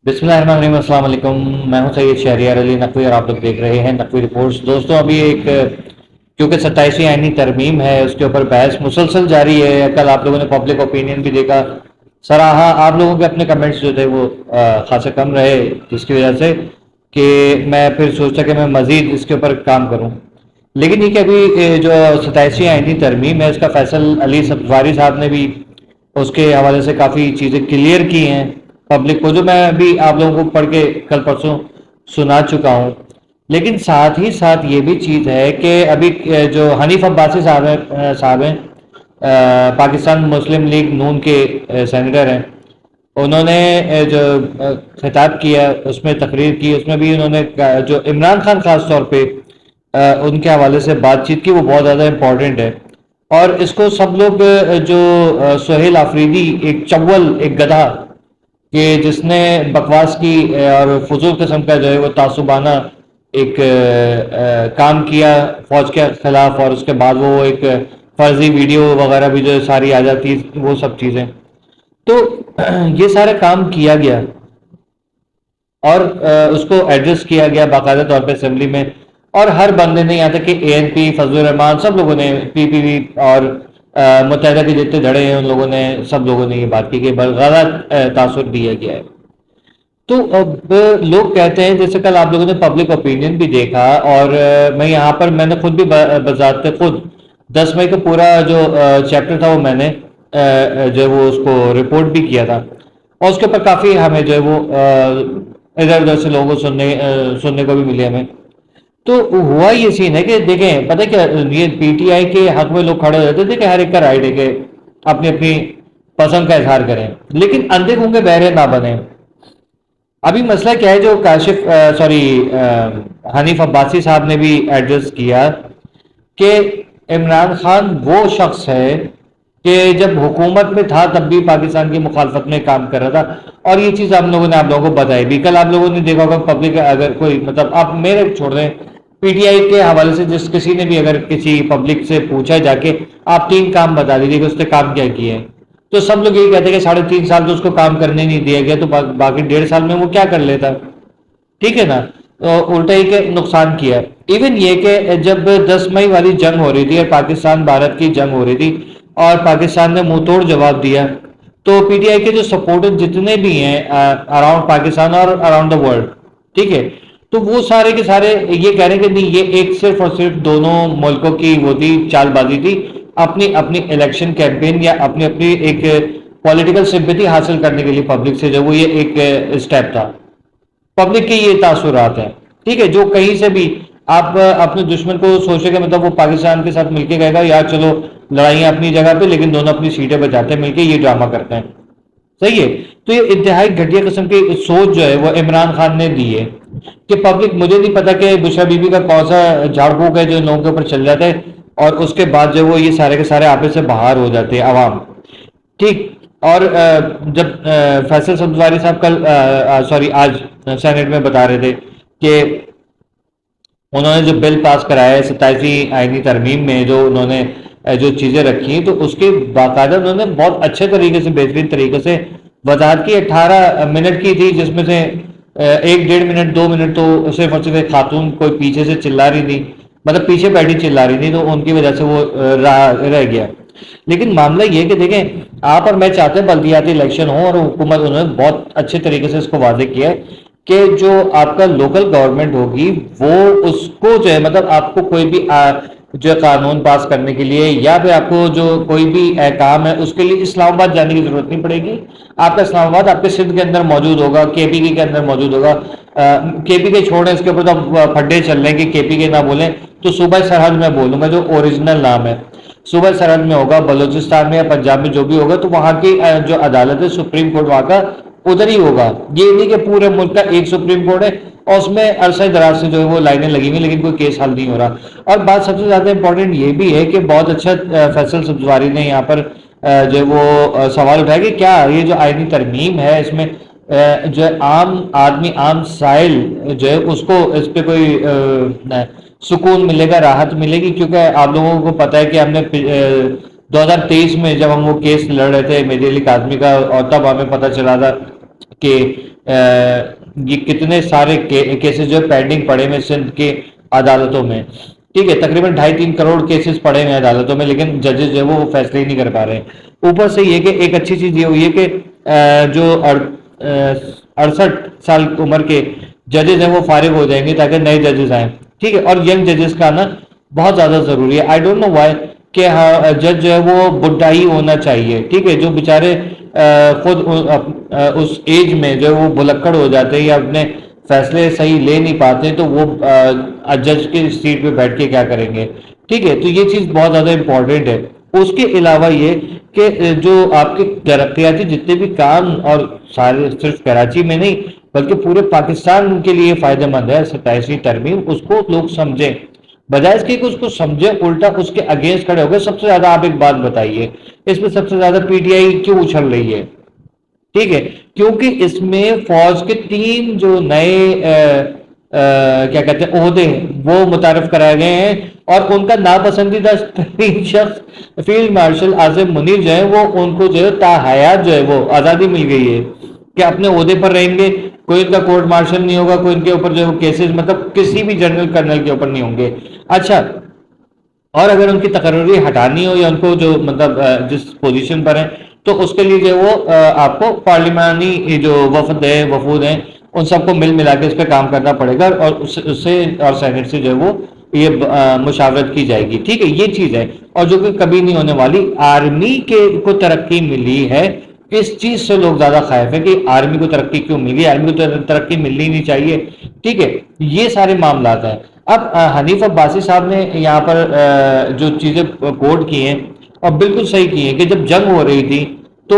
بسم اللہ الرحمن الرحیم، السلام علیکم۔ میں ہوں سید شہریار علی نقوی اور آپ لوگ دیکھ رہے ہیں نقوی رپورٹس۔ دوستوں، ابھی ایک کیونکہ 27ویں آئینی ترمیم ہے، اس کے اوپر بحث مسلسل جاری ہے۔ کل آپ لوگوں نے پبلک اوپینین بھی دیکھا۔ سراہا آپ لوگوں کے اپنے کمنٹس جو تھے وہ خاصے کم رہے، جس کی وجہ سے کہ میں پھر سوچا کہ میں مزید اس کے اوپر کام کروں۔ لیکن یہ کہ ابھی جو 27ویں آئینی ترمیم ہے، اس کا فیصل علی سبزواری صاحب نے بھی اس کے حوالے سے کافی چیزیں کلیئر کی ہیں پبلک کو، جو میں ابھی آپ لوگوں کو پڑھ کے کل پرسوں سنا چکا ہوں۔ لیکن ساتھ ہی ساتھ یہ بھی چیز ہے کہ ابھی جو حنیف عباسی صاحب ہیں، پاکستان مسلم لیگ نون کے سینیٹر ہیں، انہوں نے جو خطاب کیا، اس میں تقریر کی، اس میں بھی انہوں نے جو عمران خان خاص طور پہ ان کے حوالے سے بات چیت کی، وہ بہت زیادہ امپورٹنٹ ہے۔ اور اس کو سب لوگ جو سہیل آفریدی ایک چول، ایک گدھا کہ جس نے بکواس کی اور فضول قسم کا جو ہے وہ تعصبانہ ایک کام کیا فوج کے خلاف، اور اس کے بعد وہ ایک فرضی ویڈیو وغیرہ بھی جو ساری آ جاتی، وہ سب چیزیں، تو یہ سارا کام کیا گیا اور اس کو ایڈریس کیا گیا باقاعدہ طور پہ اسمبلی میں، اور ہر بندے نے، یہاں تک کہ اے این پی، فضل الرحمان، سب لوگوں نے، پی پی وی اور متحدہ کے جتنے دھڑے ہیں، ان لوگوں نے، سب لوگوں نے یہ بات کی کہ غلط تاثر دیا گیا ہے۔ تو اب لوگ کہتے ہیں، جیسے کل آپ لوگوں نے پبلک اوپینین بھی دیکھا، اور میں یہاں پر میں نے خود بھی بذات خود 10 مئی کا پورا جو چیپٹر تھا وہ میں نے جو ہے وہ اس کو رپورٹ بھی کیا تھا، اور اس کے اوپر کافی ہمیں جو ہے وہ ادھر ادھر سے لوگوں کو سننے کو بھی ملے ہمیں۔ تو ہوا یہ سین ہے کہ دیکھیں، پتہ کیا، یہ پی ٹی آئی کے حق میں لوگ کھڑے ہو جاتے تھے کہ ہر ایک کا رائٹ ہے کہ اپنی اپنی پسند کا اظہار کریں، لیکن اندھے گونگے بہرے نہ بنیں۔ ابھی مسئلہ کیا ہے، جو کاشف حنیف عباسی صاحب نے بھی ایڈریس کیا کہ عمران خان وہ شخص ہے کہ جب حکومت میں تھا تب بھی پاکستان کی مخالفت میں کام کر رہا تھا، اور یہ چیز آپ لوگوں نے آپ لوگوں کو بتائی بھی۔ کل آپ لوگوں نے دیکھا ہوگا پبلک، اگر کوئی مطلب آپ میرے چھوڑ دیں، پی ٹی آئی کے حوالے سے جس کسی نے بھی اگر کسی پبلک سے پوچھا جا کے آپ 3 کام بتا دیجیے کہ اس نے کام کیا کیے ہیں، تو سب لوگ یہی کہتے ہیں کہ 3.5 سال تو اس کو کام کرنے نہیں دیا گیا، تو باقی 1.5 سال میں وہ کیا کر لیتا، ٹھیک ہے نا؟ الٹا ہی کہ نقصان کیا۔ ایون یہ کہ جب 10 مئی والی جنگ ہو رہی تھی اور پاکستان بھارت کی جنگ ہو رہی تھی اور پاکستان نے منہ توڑ جواب دیا، تو پی ٹی آئی کے جو سپورٹر جتنے بھی ہیں اراؤنڈ پاکستان اور اراؤنڈ دا ورلڈ، ٹھیک ہے، تو وہ سارے کے سارے یہ کہہ رہے ہیں کہ نہیں، یہ ایک صرف اور صرف دونوں ملکوں کی وہ تھی، چال بازی تھی، اپنی اپنی الیکشن کیمپین یا اپنی اپنی ایک پولیٹیکل سمپیتھی حاصل کرنے کے لیے پبلک سے جو وہ یہ ایک اسٹیپ تھا۔ پبلک کے یہ تاثرات ہیں، ٹھیک ہے، جو کہیں سے بھی آپ اپنے دشمن کو سوچے کہ مطلب وہ پاکستان کے ساتھ مل کے گئے گا، یا چلو لڑائیاں اپنی جگہ پہ لیکن دونوں اپنی سیٹیں بچاتے ہیں مل کے، یہ ڈرامہ کرتے ہیں، صحیح ہے۔ تو یہ انتہائی گھٹیا قسم کی سوچ جو ہے وہ عمران خان نے دی ہے کہ پبلک، مجھے نہیں پتا کہ بشرا بی بی کا کون سا جھاڑ پھونک ہے جو لوگوں کے اوپر چل جاتا ہے، اور اس کے بعد جو وہ یہ سارے کے سارے آپس سے باہر ہو جاتے ہیں عوام، ٹھیک۔ اور جب فیصل سبزواری صاحب کل آج سینیٹ میں بتا رہے تھے کہ انہوں نے جو بل پاس کرایا ہے 27ویں آئینی ترمیم میں، جو انہوں نے جو چیزیں رکھی ہیں، تو اس کے باقاعدہ انہوں نے بہت اچھے طریقے سے، بہترین طریقے سے وضاحت کی۔ 18 منٹ کی تھی، جس میں سے 1.5 منٹ 2 منٹ تو صرف اور صرف خاتون کوئی پیچھے سے چلا رہی تھی، مطلب پیچھے بیٹھی چلا رہی تھی، تو ان کی وجہ سے وہ رہ گیا۔ لیکن معاملہ یہ کہ دیکھیں، آپ اور میں چاہتے ہیں بلدیاتی الیکشن ہوں، اور حکومت انہوں نے بہت اچھے طریقے سے اس کو واضح کیا ہے کہ جو آپ کا لوکل گورنمنٹ ہوگی وہ اس کو جو ہے مطلب آپ کو کوئی بھی جو قانون پاس کرنے کے لیے یا پھر آپ کو جو کوئی بھی کام ہے اس کے لیے اسلام آباد جانے کی ضرورت نہیں پڑے گی۔ آپ کا اسلام آباد آپ کے سندھ کے اندر موجود ہوگا، کے پی کے اندر موجود ہوگا۔ کے پی کے چھوڑیں، اس کے اوپر تو پھڈے چل رہے ہیں کہ کے پی کے نہ بولیں، تو صوبہ سرحد میں بولوں گا، جو اوریجنل نام ہے صوبہ سرحد میں ہوگا، بلوچستان میں یا پنجاب میں جو بھی ہوگا، تو وہاں کی جو عدالت ہے، سپریم کورٹ وہاں کا ادھر ہی ہوگا۔ یہ نہیں کہ پورے ملک کا ایک سپریم کورٹ ہے اور اس میں عرصہ دراز سے جو ہے وہ لائنیں لگی ہوئی لیکن کوئی کیس حل نہیں ہو رہا۔ اور بات سب سے زیادہ امپورٹنٹ یہ بھی ہے کہ بہت اچھا فیصل سبزواری نے یہاں پر جو ہے وہ سوال اٹھایا کہ کیا یہ جو آئینی ترمیم ہے، اس میں جو ہے عام آدمی، عام سائل جو ہے اس کو اس پہ کوئی سکون ملے گا، راحت ملے گی؟ کیونکہ آپ لوگوں کو پتہ ہے کہ ہم نے 2023 میں جب ہم وہ کیس لڑ رہے تھے میری علی کاظمی کا، اور تب ہمیں پتہ چلا تھا کہ یہ کتنے سارے کیسز جو پینڈنگ پڑے ہوئے سندھ کے عدالتوں میں، ٹھیک ہے، تقریباً 2.5-3 کروڑ کیسز پڑے ہوئے عدالتوں میں، لیکن ججز جو ہے وہ فیصلے ہی نہیں کر پا رہے ہیں۔ اوپر سے یہ کہ ایک اچھی چیز یہ ہوئی ہے کہ جو 68 سال عمر کے ججز ہیں وہ فارغ ہو جائیں گے تاکہ نئے ججز آئیں، ٹھیک ہے، اور ینگ ججز کا آنا بہت زیادہ ضروری ہے۔ آئی ڈونٹ نو وائی کہ جج جو ہے وہ بڈھا ہی ہونا چاہیے، ٹھیک ہے، جو بیچارے خود اس ایج میں جو ہے وہ بھلکڑ ہو جاتے ہیں یا اپنے فیصلے صحیح لے نہیں پاتے، تو وہ جج کے سیٹ پہ بیٹھ کے کیا کریں گے، ٹھیک ہے، تو یہ چیز بہت زیادہ امپورٹنٹ ہے۔ اس کے علاوہ یہ کہ جو آپ کے ترقیاتی جتنے بھی کام، اور سارے صرف کراچی میں نہیں بلکہ پورے پاکستان کے لیے فائدہ مند ہے 27ویں ترمیم، اس کو لوگ سمجھیں، بجائے اس کے کہ اس کو سمجھیں الٹا اس کے اگینسٹ کھڑے ہو گئے۔ سب سے زیادہ آپ ایک بات بتائیے، اس میں سب سے زیادہ پی ٹی آئی کیوں اچھل رہی ہے؟ ٹھیک ہے، کیونکہ اس میں فوج کے 3 جو نئے کیا کہتے ہیں عہدے وہ متعارف کرائے گئے ہیں، اور ان کا ناپسندیدہ ترین شخص فیلڈ مارشل عاصم منیر جو ہے وہ ان کو جو ہے تا حیات جو ہے وہ آزادی مل گئی ہے کہ اپنے عہدے پر رہیں گے، کوئی ان کا کورٹ مارشل نہیں ہوگا، کوئی ان کے اوپر جو ہے کیسز مطلب کسی بھی جنرل کرنل کے اوپر نہیں ہوں گے۔ اچھا، اور اگر ان کی تقرری ہٹانی ہو یا ان کو جو مطلب جس پوزیشن پر ہیں تو اس کے لیے جو وہ آپ کو پارلیمانی جو وفود ہیں ان سب کو مل ملا کے اس پہ کام کرنا پڑے گا، اور اس سے اور سینٹ سے جو ہے وہ یہ مشاورت کی جائے گی، ٹھیک ہے، یہ چیز ہے، اور جو کہ کبھی نہیں ہونے والی۔ آرمی کے کو ترقی ملی ہے، اس چیز سے لوگ زیادہ خائف ہیں کہ آرمی کو ترقی کیوں ملی، آرمی کو ترقی ملنی نہیں چاہیے، ٹھیک ہے، یہ سارے معاملات ہیں۔ اب حنیف عباسی صاحب نے یہاں پر جو چیزیں کوٹ کی ہیں اور بالکل صحیح کی ہیں کہ جب جنگ ہو رہی تھی تو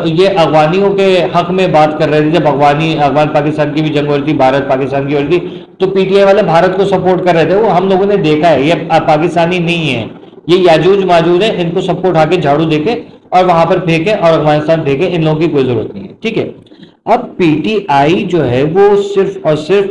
یہ افغانیوں کے حق میں بات کر رہے تھے، جب افغان پاکستان کی بھی جنگ ہو رہی تھی، بھارت پاکستان کی ہو رہی تھی، تو پی ٹی آئی والے بھارت کو سپورٹ کر رہے تھے۔ وہ ہم لوگوں نے دیکھا ہے، یہ پاکستانی نہیں ہے، یہ یاجوج ماجوج ہیں، ان کو سب کو اٹھا کے جھاڑو دے کے اور وہاں پر پھینکے اور افغانستان پھینکے، ان لوگوں کی کوئی ضرورت نہیں ہے، ٹھیک ہے۔ اب پی ٹی آئی جو ہے وہ صرف اور صرف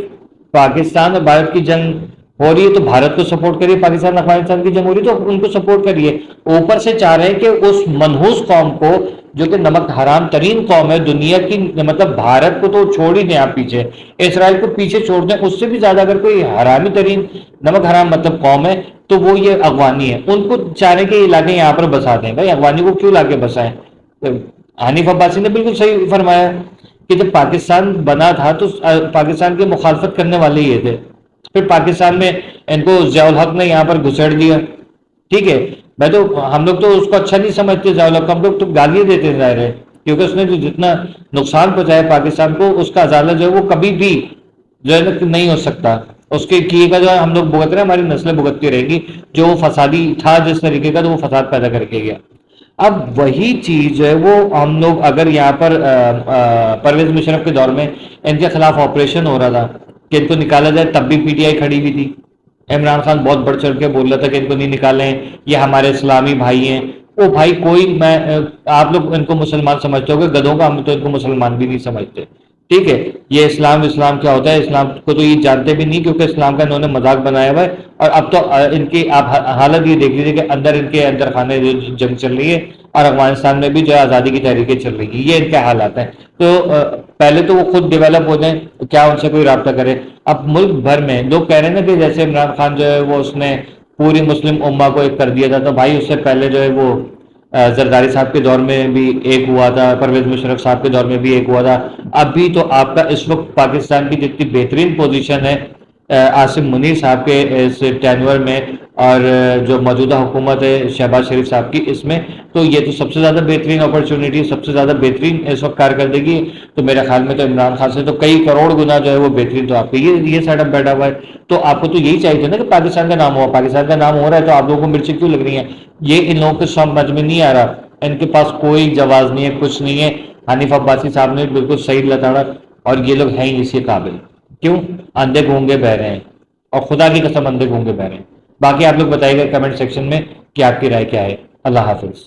پاکستان اور بھارت کی جنگ ہو رہی ہے تو بھارت کو سپورٹ کریے، پاکستان افغانستان کی جنگ ہو رہی ہے تو ان کو سپورٹ کریے، اوپر سے چاہ رہے ہیں کہ اس منحوس قوم کو جو کہ نمک حرام ترین قوم ہے دنیا کی، مطلب بھارت کو تو چھوڑ ہی دیں آپ پیچھے، اسرائیل کو پیچھے چھوڑ دیں، اس سے بھی زیادہ اگر کوئی حرامی ترین نمک حرام مطلب قوم ہے تو وہ یہ افغانی ہے، ان کو چاہ رہے ہیں کہ یہ لا کے یہاں پر بسا دیں۔ بھائی افغانی کو کیوں لا کے بسائیں؟ حنیف عباسی نے بالکل صحیح فرمایا کہ جب پاکستان بنا تھا تو پاکستان کے مخالفت کرنے والے یہ تھے، پھر پاکستان میں ان کو ضیاء الحق نے یہاں پر گھسیڑ دیا، ٹھیک ہے، میں تو ہم لوگ تو اس کو اچھا نہیں سمجھتے ضیاء الحق، ہم لوگ تو گالیاں دیتے ہیں ظاہر ہے، کیونکہ اس نے جو جتنا نقصان پہنچایا پاکستان کو اس کا ازالہ جو ہے وہ کبھی بھی جو ہے نہیں ہو سکتا، اس کے کیے کا جو ہے ہم لوگ بھگت رہے ہیں، ہماری نسلیں بھگتتی رہے گی، جو وہ فسادی تھا جس طریقے کا تو وہ فساد پیدا کر کے گیا۔ اب وہی چیز جو ہے وہ ہم لوگ اگر یہاں پر پرویز مشرف کے دور میں ان کے خلاف آپریشن ہو رہا تھا کہ ان کو نکالا جائے، تب بھی پی ٹی آئی کھڑی ہوئی تھی، عمران خان بہت بڑھ چڑھ کے بول رہا تھا کہ ان کو نہیں نکالیں، یہ ہمارے اسلامی بھائی ہیں۔ او بھائی کوئی، میں آپ لوگ ان کو مسلمان سمجھتے ہو گے، گدھوں کا، ہم تو ان کو مسلمان بھی نہیں سمجھتے، ٹھیک ہے۔ یہ اسلام کیا ہوتا ہے، اسلام کو تو یہ جانتے بھی نہیں، کیونکہ اسلام کا انہوں نے مذاق بنایا ہوا ہے، اور اب تو ان کی آپ حالت یہ دیکھ لیجیے کہ اندر ان کے اندر خانے جو جنگ چل رہی ہے، اور افغانستان میں بھی جو ہے آزادی کی تحریکیں چل رہی ہیں، یہ ان کے حالات ہیں۔ تو پہلے تو وہ خود ڈیولپ ہو جائیں، کیا ان سے کوئی رابطہ کرے؟ اب ملک بھر میں لوگ کہہ رہے ہیں نا کہ جیسے عمران خان جو ہے وہ اس نے پوری مسلم امہ کو ایک کر دیا تھا، تو بھائی اس سے پہلے جو ہے وہ زرداری صاحب کے دور میں بھی ایک ہوا تھا، پرویز مشرف صاحب کے دور میں بھی ایک ہوا تھا، ابھی تو آپ کا اس وقت پاکستان کی جتنی بہترین پوزیشن ہے عاصم منیر صاحب کے اس ٹینور میں، اور جو موجودہ حکومت ہے شہباز شریف صاحب کی، اس میں تو یہ تو سب سے زیادہ بہترین اپرچونٹی، سب سے زیادہ بہترین اس وقت کارکردگی، تو میرے خیال میں تو عمران خان سے تو کئی کروڑ گنا جو ہے وہ بہترین تو آپ کے یہ سیٹ اپ بیٹھا ہوا ہے۔ تو آپ کو تو یہی چاہیے تھا نا کہ پاکستان کا نام ہوا، پاکستان کا نام ہو رہا ہے تو آپ لوگوں کو مرچیں کیوں لگ رہی ہیں؟ یہ ان لوگوں کے سمجھ میں نہیں آ رہا، ان کے پاس کوئی جواز نہیں ہے، کچھ نہیں ہے۔ حنیف عباسی صاحب نے بالکل صحیح لتاڑا، اور یہ لوگ ہیں ہی اسی قابل، کیوں؟ اندھے گونگے بہ رہے ہیں، اور خدا کی قسم اندھے گونگے بہ رہے ہیں۔ باقی آپ لوگ بتائیے گا کمنٹ سیکشن میں کہ آپ کی رائے کیا ہے۔ اللہ حافظ۔